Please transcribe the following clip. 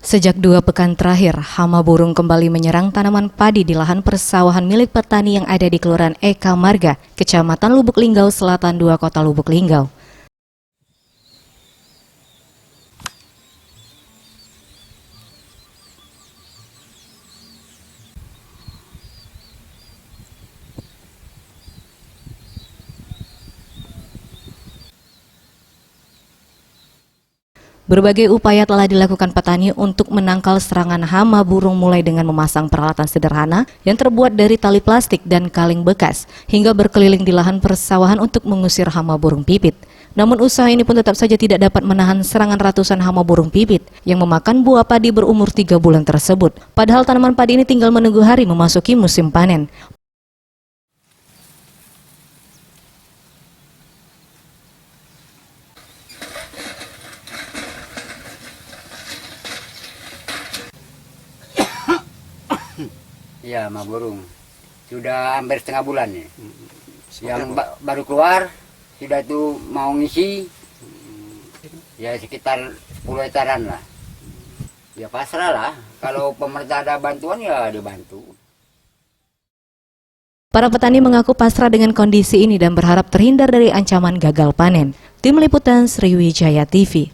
Sejak 2 pekan terakhir, hama burung kembali menyerang tanaman padi di lahan persawahan milik petani yang ada di Kelurahan Eka Marga, Kecamatan Lubuk Linggau Selatan 2, Kota Lubuk Linggau. Berbagai upaya telah dilakukan petani untuk menangkal serangan hama burung, mulai dengan memasang peralatan sederhana yang terbuat dari tali plastik dan kaleng bekas, hingga berkeliling di lahan persawahan untuk mengusir hama burung pipit. Namun usaha ini pun tetap saja tidak dapat menahan serangan ratusan hama burung pipit yang memakan buah padi berumur 3 bulan tersebut. Padahal tanaman padi ini tinggal menunggu hari memasuki musim panen. Ya, sama burung. Sudah hampir setengah bulan ya. Yang baru keluar, sudah itu mau ngisi, ya sekitar 10 hektaran lah. Ya pasrah lah, kalau pemerintah ada bantuan ya dibantu. Para petani mengaku pasrah dengan kondisi ini dan berharap terhindar dari ancaman gagal panen. Tim Liputan Sriwijaya TV.